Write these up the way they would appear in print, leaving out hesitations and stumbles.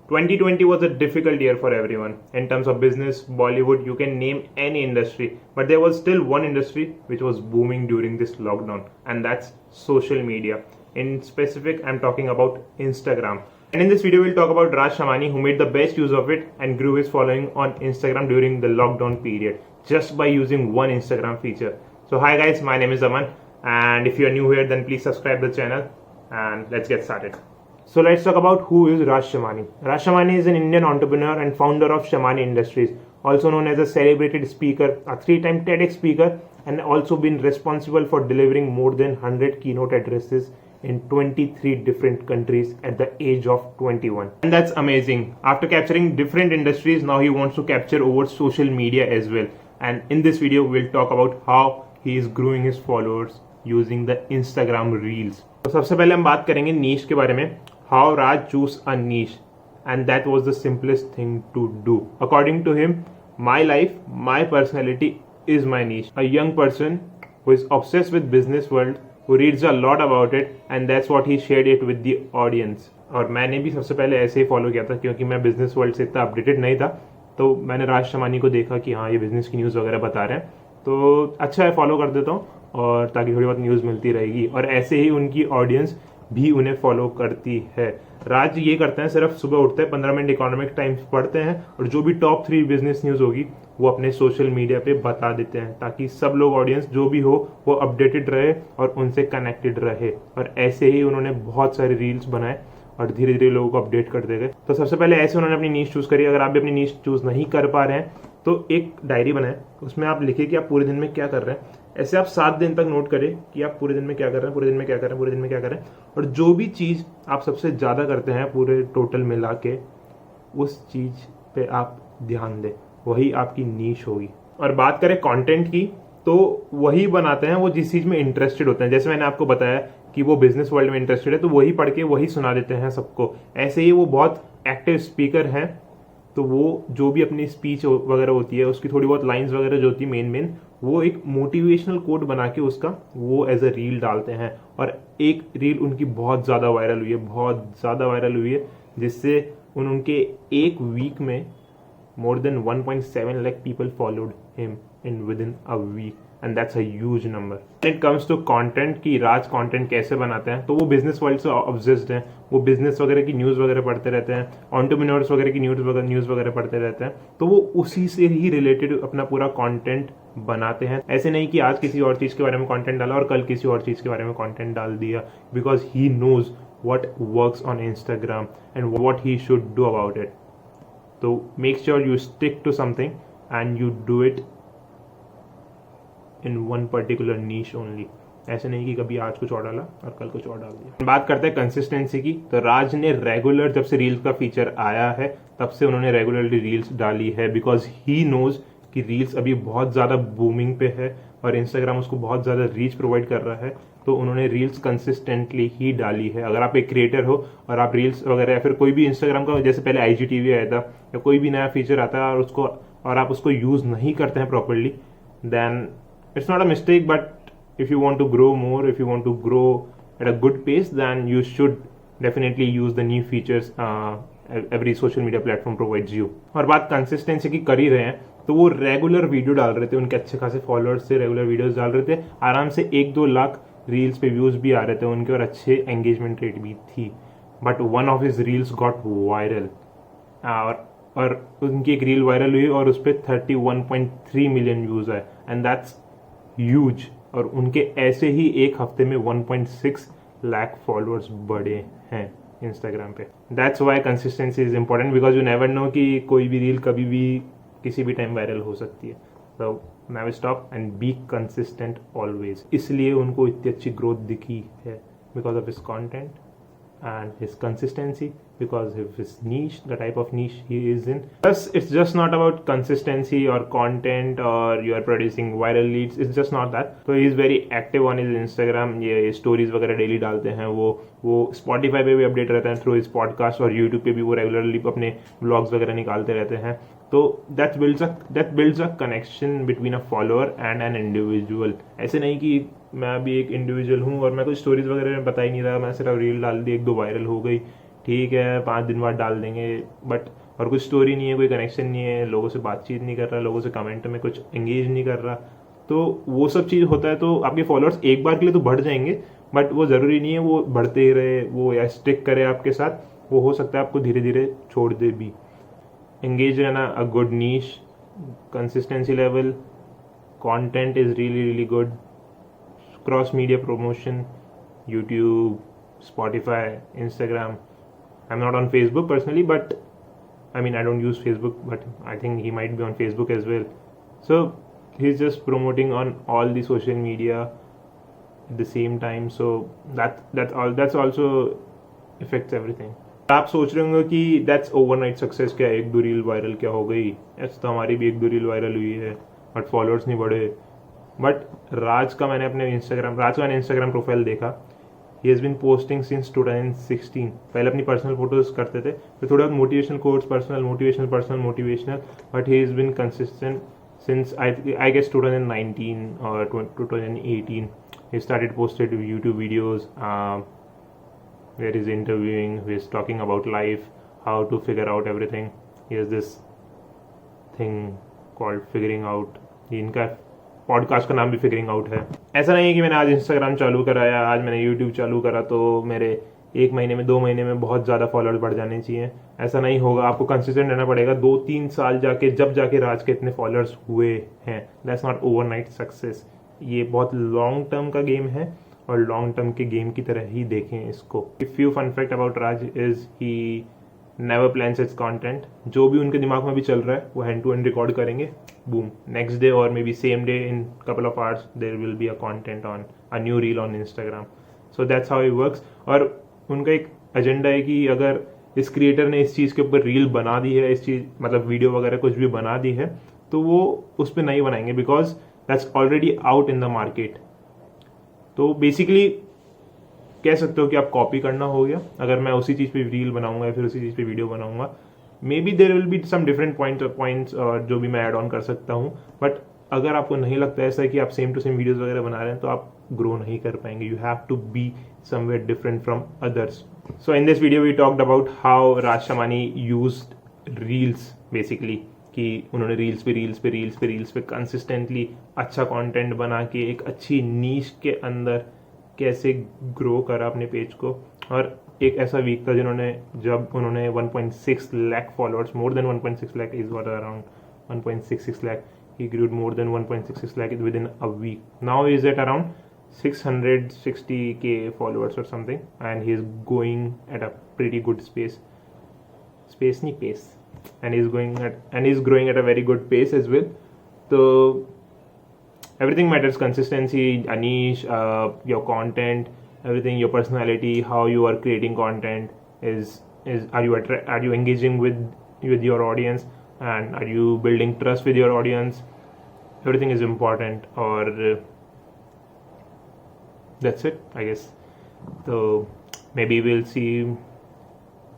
2020 was a difficult year for everyone. In terms of business, Bollywood, you can name any industry, but there was still one industry which was booming during this lockdown, and that's social media. In specific, I'm talking about Instagram. And in this video, we'll talk about Raj Shamani, who made the best use of it and grew his following on Instagram during the lockdown period just by using one Instagram feature. So hi guys, my name is Aman, and if you're new here, then please subscribe the channel and let's get started. So let's talk about who is Raj Shamani. Raj Shamani is an Indian entrepreneur and founder of Shamani Industries, also known as a celebrated speaker, a 3-time TEDx speaker, and also been responsible for delivering more than 100 keynote addresses in 23 different countries at the age of 21. And that's amazing. After capturing different industries, now he wants to capture over social media as well. And in this video, we'll talk about how he is growing his followers using the Instagram Reels. तो सबसे पहले हम बात करेंगे नीश के बारे में. How Raj chose a niche, and that was the simplest thing to do. According to him, my life, my personality is my niche. A young person who is obsessed with business world, who reads a lot about it, and that's what he shared it with the audience. और मैंने भी सबसे पहले ऐसे ही follow किया था क्योंकि मैं बिजनेस वर्ल्ड से इतना अपडेटेड नहीं था. तो मैंने राज शमानी को देखा कि हाँ ये बिजनेस की न्यूज़ वगैरह बता रहे हैं, तो अच्छा है फॉलो कर देता हूँ, और ताकि थोड़ी बहुत न्यूज़ मिलती रहेगी. और ऐसे ही उनकी ऑडियंस भी उन्हें फॉलो करती है. राज ये करते हैं, सिर्फ सुबह उठते हैं, 15 मिनट इकोनॉमिक टाइम्स पढ़ते हैं और जो भी टॉप 3 बिजनेस न्यूज़ होगी वो अपने सोशल मीडिया पे बता देते हैं, ताकि सब लोग ऑडियंस जो भी हो वो अपडेटेड रहे और उनसे कनेक्टेड रहे. और ऐसे ही उन्होंने बहुत सारे रील्स बनाए और धीरे धीरे लोगों को अपडेट करते गए. तो सबसे पहले ऐसे उन्होंने अपनी नीश चूज़ करी. अगर आप भी अपनी नीश चूज़ नहीं कर पा रहे हैं तो एक डायरी बनाएं, उसमें आप लिखिए कि आप पूरे दिन में क्या कर रहे हैं. ऐसे आप 7 दिन तक नोट करें कि आप पूरे दिन में क्या कर रहे हैं, पूरे दिन में क्या कर रहे हैं, पूरे दिन में क्या कर रहे हैं. और जो भी चीज़ आप सबसे ज़्यादा करते हैं पूरे टोटल मिला के, उस चीज़ पे आप ध्यान दें, वही आपकी नीश होगी. और बात करें कंटेंट की, तो वही बनाते हैं वो जिस चीज़ में इंटरेस्टेड होते हैं. जैसे मैंने आपको बताया कि वो बिजनेस वर्ल्ड में इंटरेस्टेड है, तो वही पढ़ के वही सुना देते हैं सबको. ऐसे ही वो बहुत एक्टिव स्पीकर हैं, तो वो जो भी अपनी स्पीच वगैरह होती है उसकी थोड़ी बहुत लाइंस वगैरह जो होती है मेन वो एक मोटिवेशनल कोट बना के उसका वो एज अ रील डालते हैं. और एक रील उनकी बहुत ज़्यादा वायरल हुई है, बहुत ज़्यादा वायरल हुई है, जिससे उनके एक वीक में more than 1.7 lakh people followed him within a week, and that's a huge number. When it comes to content कि राज content कैसे बनाते हैं, तो वो बिजनेस वर्ल्ड से ऑब्सेस्ड हैं. वो बिजनेस वगैरह की न्यूज़ वगैरह पढ़ते रहते हैं, एंटरप्रेन्योर्स वगैरह की न्यूज़ वगैरह पढ़ते रहते हैं. तो वो उसी से ही रिलेटेड अपना पूरा कंटेंट बनाते हैं. ऐसे नहीं कि आज किसी और चीज़ के बारे में कंटेंट डाला और कल किसी और चीज़ के बारे में कंटेंट डाल दिया, because he knows what works on Instagram and what he should do about it. So make sure you stick to something and you do it in one particular niche only. ऐसे नहीं कि कभी आज कुछ और डाला और कल कुछ और डाल दिया. बात करते हैं कंसिस्टेंसी की, तो राज ने रेगुलर, जब से रील्स का फीचर आया है तब से उन्होंने रेगुलरली रील्स डाली है, बिकॉज ही नोज कि रील्स अभी बहुत ज़्यादा बूमिंग पे है और इंस्टाग्राम उसको बहुत ज़्यादा रीच प्रोवाइड कर रहा है. तो उन्होंने रील्स कंसिस्टेंटली ही डाली है. अगर आप एक क्रिएटर हो और आप रील्स वगैरह या फिर कोई भी इंस्टाग्राम का, जैसे पहले IGTV आया था या कोई भी नया फीचर आता है और आप उसको यूज़ नहीं करते हैं properly, then it's not a mistake. But if you want to grow more, if you want to grow at a good pace, then you should definitely use the new features every social media platform provides you. और बात consistency की कर ही रहे हैं, तो वो regular video डाल रहे थे, उनके अच्छे खासे फॉलोअर्स से रेगुलर वीडियोस डाल रहे थे. आराम से 1-2 लाख रील्स पे व्यूज भी आ रहे थे उनके और अच्छे एंगेजमेंट रेट भी थी. But one of his reels got viral, और उनकी एक रील वायरल हुई और उस पर 31.3 मिलियन व्यूज आए, एंड दैट्स ह्यूज. और उनके ऐसे ही एक हफ्ते में 1.6 लाख फॉलोअर्स बढ़े हैं इंस्टाग्राम पे. That's why consistency is important, because you never know कि कोई भी रील कभी भी किसी भी टाइम वायरल हो सकती है. तो never stop and be consistent always. इसलिए उनको इतनी अच्छी ग्रोथ दिखी है, because of his content and his consistency, because of his niche, the type of niche he is in. Plus, it's just not about consistency or content or you are producing viral leads. It's just not that. So he is very active on his Instagram. ये stories वगैरह daily डालते हैं. वो Spotify पे भी update रहते हैं through his podcast, और YouTube पे भी वो रेगुलरली अपने vlogs वगैरह निकालते रहते हैं. तो that builds a connection between a follower and an individual. ऐसे नहीं कि मैं अभी एक इंडिविजुअल हूँ और मैं कोई स्टोरीज वगैरह में बता ही नहीं रहा, मैं सिर्फ रील डाल दी, 1-2 वायरल हो गई, ठीक है 5 दिन बाद डाल देंगे, बट और कुछ स्टोरी नहीं है, कोई कनेक्शन नहीं है, लोगों से बातचीत नहीं कर रहा, लोगों से कमेंट में कुछ एंगेज नहीं कर रहा, तो वो सब चीज़ होता है। तो आपके फॉलोअर्स एक बार के लिए तो बढ़ जाएंगे, बट वो ज़रूरी नहीं है वो बढ़ते ही रहे, वो या स्टिक करे आपके साथ, वो हो सकता है आपको धीरे धीरे छोड़ दे भी। एंगेज रहना, a good niche, consistency level, content is really really good, cross media promotion, YouTube, Spotify, Instagram. I'm not on Facebook personally, but I mean I don't use Facebook, but I think he might be on Facebook as well. So he's just promoting on all the social media at the same time. So that's also affects everything. आप सोच रहे होंगे कि that's overnight success, क्या एक दो reel viral क्या हो गई, ऐसा तो हमारी भी एक दो रील वायरल हुई है बट फॉलोअर्स नहीं बढ़े. बट राज का मैंने इंस्टाग्राम प्रोफाइल देखा. He has been posting since 2016. पहले अपनी पर्सनल फोटोज करते थे, फिर थोड़ा motivational quotes, personal motivational, but he has been consistent since I guess 2019 or 2018. He started posted YouTube videos where he's interviewing, he's talking about life, how to figure out everything. He has this thing called figuring out. इनका podcast का नाम भी figuring out है. ऐसा नहीं है कि मैंने आज इंस्टाग्राम चालू करा या आज मैंने यूट्यूब चालू करा तो मेरे 1 महीने में 2 महीने में बहुत ज़्यादा फॉलोअर्स बढ़ जाने चाहिए. ऐसा नहीं होगा, आपको कंसिस्टेंट रहना पड़ेगा. 2-3 साल जब जाके राज के इतने फॉलोअर्स हुए हैं. That's not overnight success. ये बहुत लॉन्ग टर्म का गेम है और लॉन्ग टर्म के गेम की तरह ही देखें इसको. Few fun fact about Raj is he never plans its content. जो भी उनके दिमाग में भी चल रहा है वो हैंड टू हैंड रिकॉर्ड करेंगे, boom, next day or maybe same day, in couple of hours there will be a content on a new reel on Instagram. So that's how it works. और उनका एक agenda है कि अगर इस creator ने इस चीज़ के ऊपर रील बना दी है, इस चीज़ मतलब वीडियो वगैरह कुछ भी बना दी है, तो वो उस पर नहीं बनाएंगे because that's already out in the market. तो बेसिकली कह सकते हो कि आप कॉपी करना हो गया. अगर मैं उसी चीज़ पे रील बनाऊंगा या फिर उसी चीज़ पे वीडियो बनाऊंगा, maybe there will be some different points जो भी मैं ऐड ऑन कर सकता हूँ. बट अगर आपको नहीं लगता ऐसा है कि आप सेम टू सेम वीडियोस वगैरह बना रहे हैं तो आप ग्रो नहीं कर पाएंगे. You have to be somewhere different from others. So in this video we talked about how Raj Shamani used reels basically, कि उन्होंने रील्स पे कंसिस्टेंटली अच्छा कंटेंट बना के एक अच्छी नीश के अंदर कैसे ग्रो करा अपने पेज को. और एक ऐसा वीक था जब उन्होंने 1.6 lakh followers, more than 1.6 lakh is what around 1.66 lakh. He grewed more than 1.66 lakh with in a week. Now is at around 660k followers or something, and he is going at a pretty good pace, and he's growing at a very good pace as well. So everything matters: consistency, a niche, your content, everything, your personality, how you are creating content is are you engaging with your audience, and are you building trust with your audience? Everything is important. Or that's it, I guess. So maybe we'll see.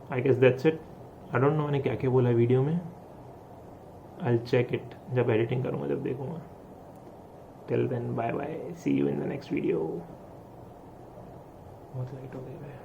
I guess that's it. I don't know मैंने क्या क्या बोला video में. I'll check it जब editing करूँगा, जब देखूँगा. Till then, bye bye. See you in the next video. बहुत लाइट हो गई है.